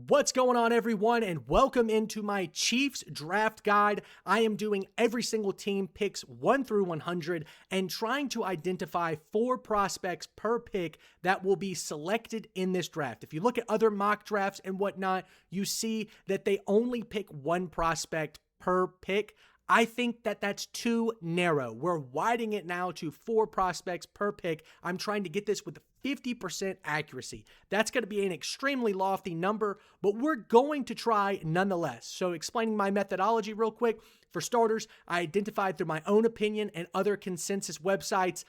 What's going on, everyone, and welcome into my Chiefs draft guide. I am doing every single team picks 1 through 100 and trying to identify 4 prospects per pick that will be selected in this draft. If you look at other mock drafts and whatnot, you see that they only pick 1 prospect per pick. I think that that's too narrow. We're widening it now to 4 prospects per pick. I'm trying to get this with 50% accuracy. That's going to be an extremely lofty number, but we're going to try nonetheless. So explaining my methodology real quick. For starters, I identified through my own opinion and other consensus websites,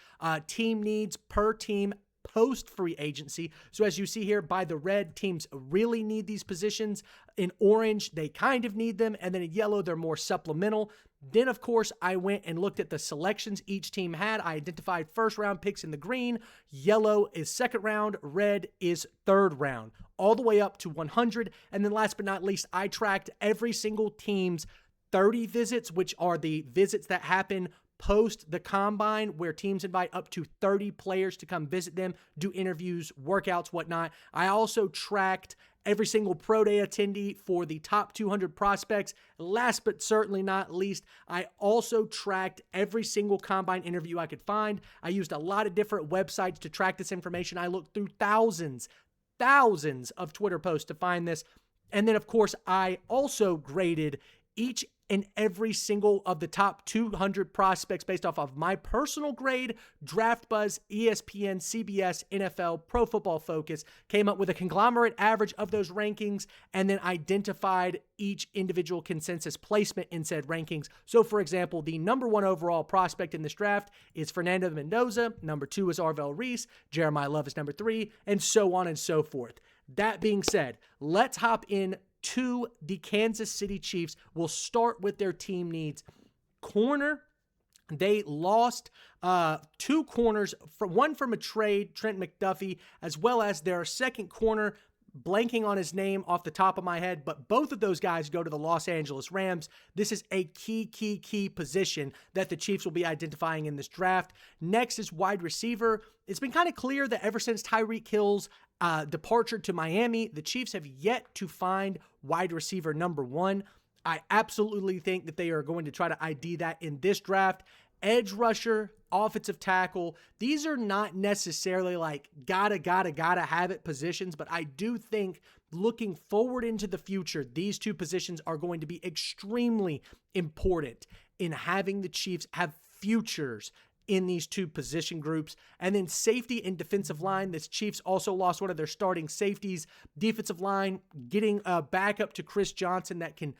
team needs per team post free agency. So as you see here by the red, teams really need these positions. In orange, they kind of need them. And then in yellow, they're more supplemental. Then, of course, I went and looked at the selections each team had. I identified first round picks in the green. Yellow is second round. Red is third round, all the way up to 100. And then last but not least, I tracked every single team's 30 visits, which are the visits that happen post the combine, where teams invite up to 30 players to come visit them, do interviews, workouts, whatnot. I also tracked every single pro day attendee for the top 200 prospects. Last but certainly not least, I also tracked every single combine interview I could find. I used a lot of different websites to track this information. I looked through thousands of Twitter posts to find this. And then, of course, I also graded each and every single of the top 200 prospects based off of my personal grade, DraftBuzz, ESPN, CBS, NFL, Pro Football Focus, came up with a conglomerate average of those rankings, and then identified each individual consensus placement in said rankings. So, for example, the number 1 overall prospect in this draft is Fernando Mendoza. Number 2 is Arvell Reese. Jeremiah Love is number 3, and so on and so forth. That being said, let's hop in to the Kansas City Chiefs. We'll start with their team needs. Corner, they lost 2 corners, one from a trade, Trent McDuffie, as well as their second corner, blanking on his name off the top of my head, but both of those guys go to the Los Angeles Rams. This is a key position that the Chiefs will be identifying in this draft. Next is wide receiver. It's been kind of clear that ever since Tyreek Hill's departure to Miami, the Chiefs have yet to find wide receiver number 1. I absolutely think that they are going to try to ID that in this draft. Edge rusher, offensive tackle, these are not necessarily like gotta have it positions, but I do think looking forward into the future, these 2 positions are going to be extremely important in having the Chiefs have futures in these 2 position groups. And then safety and defensive line. This Chiefs also lost one of their starting safeties. Defensive line, getting back up to Chris Johnson that can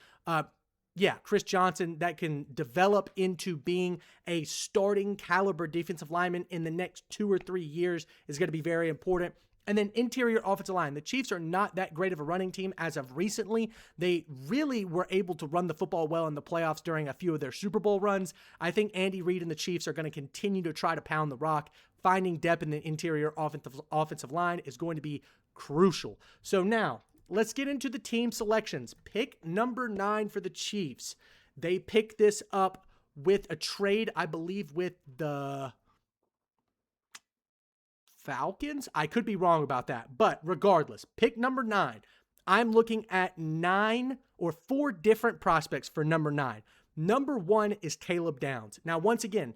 develop into being a starting caliber defensive lineman in the next 2 or 3 years is going to be very important. And then interior offensive line. The Chiefs are not that great of a running team as of recently. They really were able to run the football well in the playoffs during a few of their Super Bowl runs. I think Andy Reid and the Chiefs are going to continue to try to pound the rock. Finding depth in the interior offensive line is going to be crucial. So now, let's get into the team selections. Pick number 9 for the Chiefs. They picked this up with a trade, I believe, with the Falcons. I could be wrong about that, but regardless, pick number 9. I'm looking at 9 or 4 different prospects for number 9. Number 1 is Caleb Downs. Now, once again,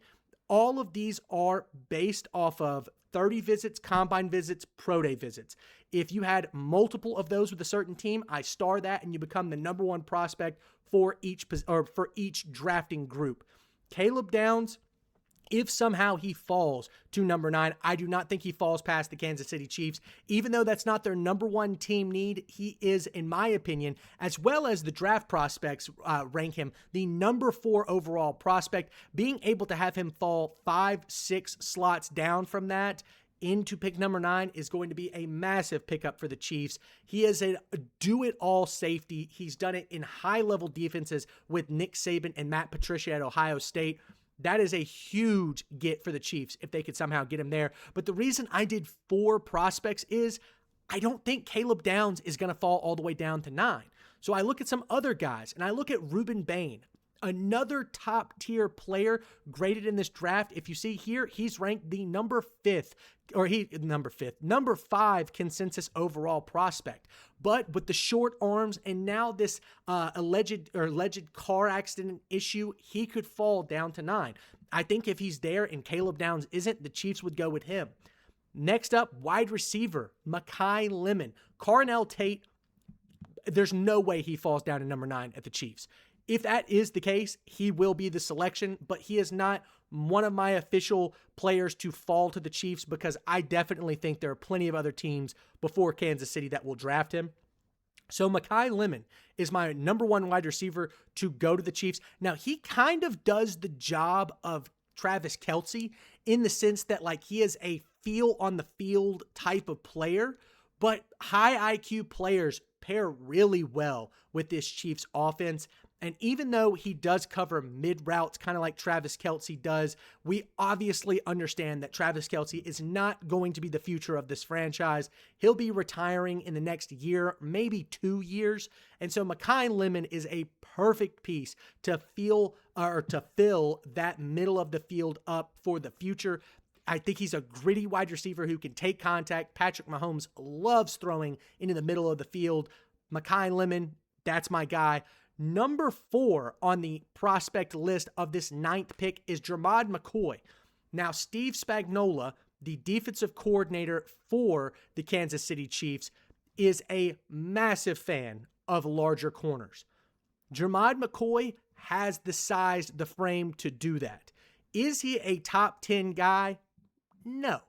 all of these are based off of 30 visits, combine visits, pro day visits. If you had multiple of those with a certain team, I star that and you become the number 1 prospect for each drafting group. Caleb Downs, if somehow he falls to number 9, I do not think he falls past the Kansas City Chiefs. Even though that's not their number 1 team need, he is, in my opinion, as well as the draft prospects rank him, the number 4 overall prospect. Being able to have him fall 5-6 slots down from that into pick number 9 is going to be a massive pickup for the Chiefs. He is a do-it-all safety. He's done it in high-level defenses with Nick Saban and Matt Patricia at Ohio State. That is a huge get for the Chiefs if they could somehow get him there. But the reason I did 4 prospects is I don't think Caleb Downs is going to fall all the way down to 9. So I look at some other guys, and I look at Ruben Bain, another top-tier player graded in this draft. If you see here, he's ranked the number 5 consensus overall prospect. But with the short arms and now this alleged car accident issue, he could fall down to 9. I think if he's there and Caleb Downs isn't, the Chiefs would go with him. Next up, wide receiver, Makai Lemon. Carnell Tate, there's no way he falls down to number 9 at the Chiefs. If that is the case, he will be the selection, but he is not one of my official players to fall to the Chiefs because I definitely think there are plenty of other teams before Kansas City that will draft him. So Makai Lemon is my number 1 wide receiver to go to the Chiefs. Now, he kind of does the job of Travis Kelce in the sense that like he is a feel on the field type of player, but high IQ players pair really well with this Chiefs offense. And even though he does cover mid routes, kind of like Travis Kelce does, we obviously understand that Travis Kelce is not going to be the future of this franchise. He'll be retiring in the next year, maybe 2 years. And so Makai Lemon is a perfect piece to fill that middle of the field up for the future. I think he's a gritty wide receiver who can take contact. Patrick Mahomes loves throwing into the middle of the field. Makai Lemon, that's my guy. Number 4 on the prospect list of this 9th pick is Jermod McCoy. Now, Steve Spagnuolo, the defensive coordinator for the Kansas City Chiefs, is a massive fan of larger corners. Jermod McCoy has the size, the frame to do that. Is he a top 10 guy? No.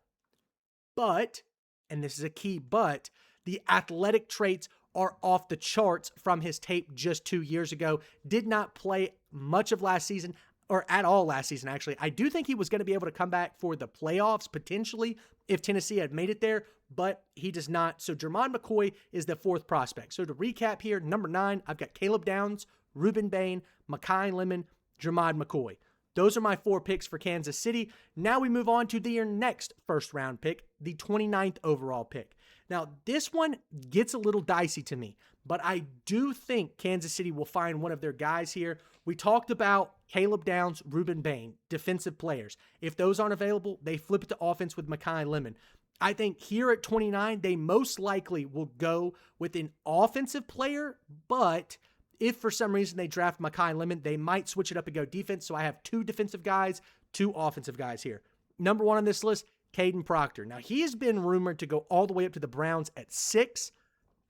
But, and this is a key but, the athletic traits are off the charts from his tape just 2 years ago. Did not play much of last season, or at all last season, actually. I do think he was going to be able to come back for the playoffs, potentially, if Tennessee had made it there, but he does not. So Jermod McCoy is the 4th prospect. So to recap here, number 9, I've got Caleb Downs, Rueben Bain, Makai Lemon, Jermod McCoy. Those are my 4 picks for Kansas City. Now we move on to their next first-round pick, the 29th overall pick. Now, this one gets a little dicey to me, but I do think Kansas City will find one of their guys here. We talked about Caleb Downs, Rueben Bain, defensive players. If those aren't available, they flip it to offense with Makai Lemon. I think here at 29, they most likely will go with an offensive player, but if for some reason they draft Makai Lemon, they might switch it up and go defense. So I have 2 defensive guys, 2 offensive guys here. Number 1 on this list, Caden Proctor. Now, he has been rumored to go all the way up to the Browns at 6.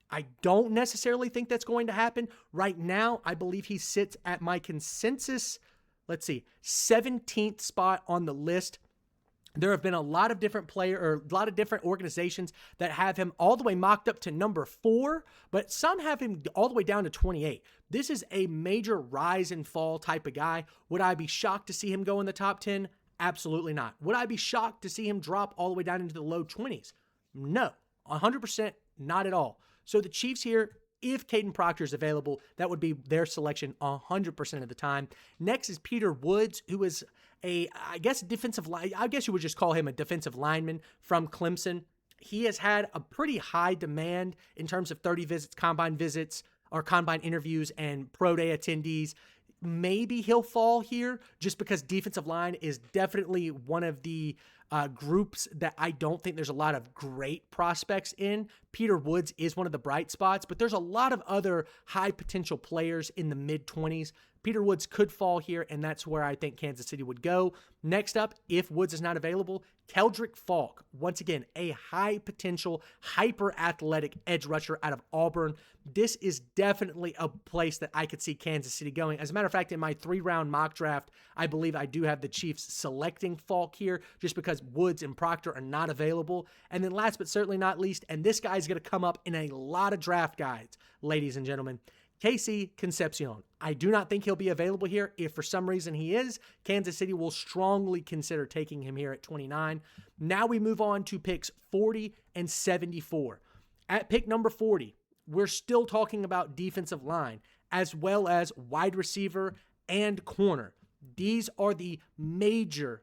I don't necessarily think that's going to happen. Right now, I believe he sits at my consensus, 17th spot on the list. There have been a lot of different organizations that have him all the way mocked up to number 4, but some have him all the way down to 28. This is a major rise and fall type of guy. Would I be shocked to see him go in the top 10? Absolutely not. Would I be shocked to see him drop all the way down into the low 20s? No, 100% not at all. So the Chiefs here, if Caden Proctor is available, that would be their selection 100% of the time. Next is Peter Woods, who is defensive line. I guess you would just call him a defensive lineman from Clemson. He has had a pretty high demand in terms of 30 visits, combine interviews, and pro day attendees. Maybe he'll fall here just because defensive line is definitely one of the groups that I don't think there's a lot of great prospects in. Peter Woods is one of the bright spots, but there's a lot of other high potential players in the mid-20s. Peter Woods could fall here, and that's where I think Kansas City would go. Next up, if Woods is not available, Keldrick Falk. Once again, a high potential, hyper athletic edge rusher out of Auburn. This is definitely a place that I could see Kansas City going. As a matter of fact, in my 3-round mock draft, I believe I do have the Chiefs selecting Falk here just because Woods and Proctor are not available. And then last but certainly not least, and this guy's going to come up in a lot of draft guides, ladies and gentlemen, KC Concepcion. I do not think he'll be available here. If for some reason he is, Kansas City will strongly consider taking him here at 29. Now we move on to picks 40 and 74. At pick number 40, we're still talking about defensive line as well as wide receiver and corner. These are the major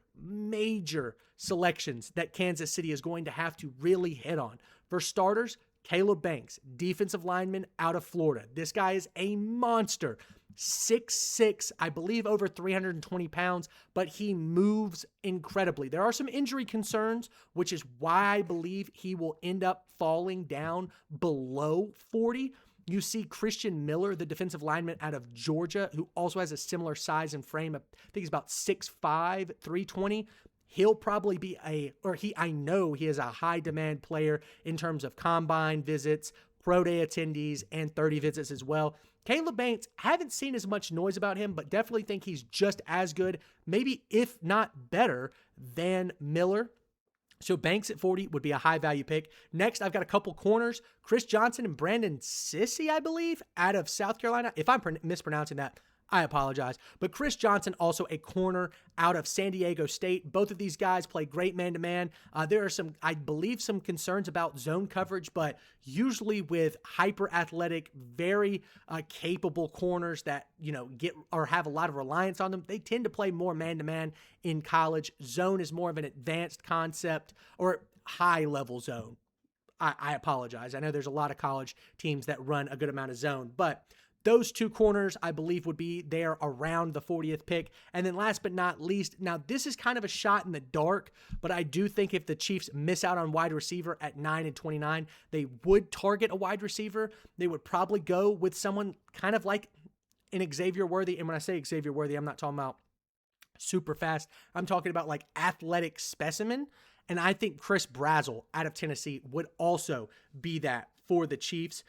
selections that Kansas City is going to have to really hit on. For starters, Caleb Banks, defensive lineman out of Florida. This guy is a monster. 6'6", I believe over 320 pounds, but he moves incredibly. There are some injury concerns, which is why I believe he will end up falling down below 40. You see Christian Miller, the defensive lineman out of Georgia, who also has a similar size and frame. I think he's about 6'5", 320. He'll probably be I know he is a high demand player in terms of combine visits, pro day attendees, and 30 visits as well. Caleb Banks, haven't seen as much noise about him, but definitely think he's just as good, maybe if not better, than Miller. So Banks at 40 would be a high value pick. Next, I've got a couple corners, Chris Johnson and Brandon Sissy, I believe, out of South Carolina. If I'm mispronouncing that, I apologize. But Chris Johnson, also a corner out of San Diego State. Both of these guys play great man-to-man. There are some, I believe, some concerns about zone coverage, but usually with hyper-athletic, very capable corners that, get or have a lot of reliance on them, they tend to play more man-to-man in college. Zone is more of an advanced concept, or high-level zone. I apologize. I know there's a lot of college teams that run a good amount of zone, but those two corners, I believe, would be there around the 40th pick. And then last but not least, now this is kind of a shot in the dark, but I do think if the Chiefs miss out on wide receiver at 9 and 29, they would target a wide receiver. They would probably go with someone kind of like an Xavier Worthy. And when I say Xavier Worthy, I'm not talking about super fast. I'm talking about like athletic specimen. And I think Chris Brazzell out of Tennessee would also be that for the Chiefs.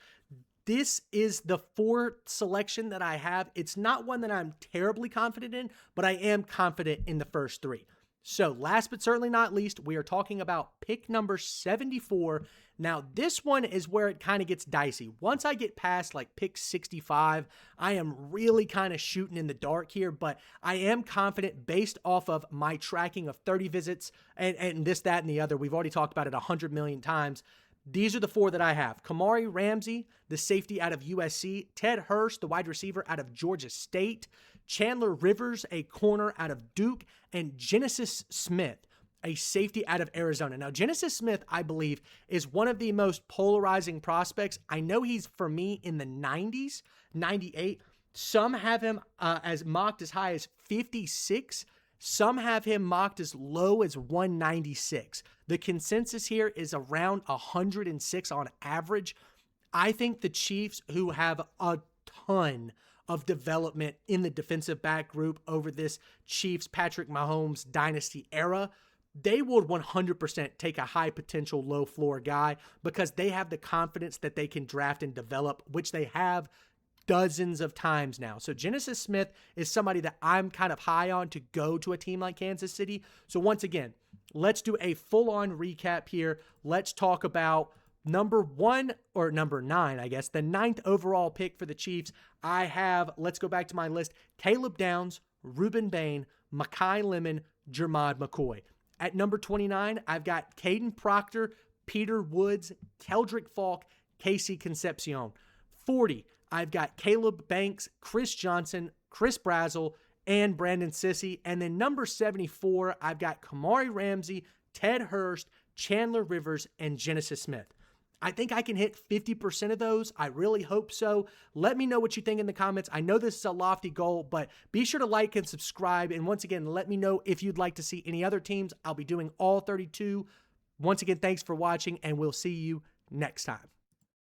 This is the fourth selection that I have. It's not one that I'm terribly confident in, but I am confident in the first three. So last but certainly not least, we are talking about pick number 74. Now, this one is where it kind of gets dicey. Once I get past like pick 65, I am really kind of shooting in the dark here, but I am confident based off of my tracking of 30 visits and this, that, and the other. We've already talked about it 100 million times. These are the four that I have. Kamari Ramsey, the safety out of USC. Ted Hurst, the wide receiver out of Georgia State. Chandler Rivers, a corner out of Duke. And Genesis Smith, a safety out of Arizona. Now, Genesis Smith, I believe, is one of the most polarizing prospects. I know he's, for me, in the 90s, 98. Some have him as mocked as high as 56. Some have him mocked as low as 196. The consensus here is around 106 on average. I think the Chiefs, who have a ton of development in the defensive back group over this Chiefs Patrick Mahomes dynasty era, they would 100% take a high potential, low floor guy because they have the confidence that they can draft and develop, which they have dozens of times now. So Genesis Smith is somebody that I'm kind of high on to go to a team like Kansas City. So once again, let's do a full-on recap here. Let's talk about number 9, I guess, the 9th overall pick for the Chiefs. I have, let's go back to my list, Caleb Downs, Ruben Bain, Mekhi Lemon, Jermod McCoy. At number 29, I've got Caden Proctor, Peter Woods, Keldrick Falk, Casey Concepcion. 40, I've got Caleb Banks, Chris Johnson, Chris Brazzell, and Brandon Sissy. And then number 74, I've got Kamari Ramsey, Ted Hurst, Chandler Rivers, and Genesis Smith. I think I can hit 50% of those. I really hope so. Let me know what you think in the comments. I know this is a lofty goal, but be sure to like and subscribe. And once again, let me know if you'd like to see any other teams. I'll be doing all 32. Once again, thanks for watching, and we'll see you next time.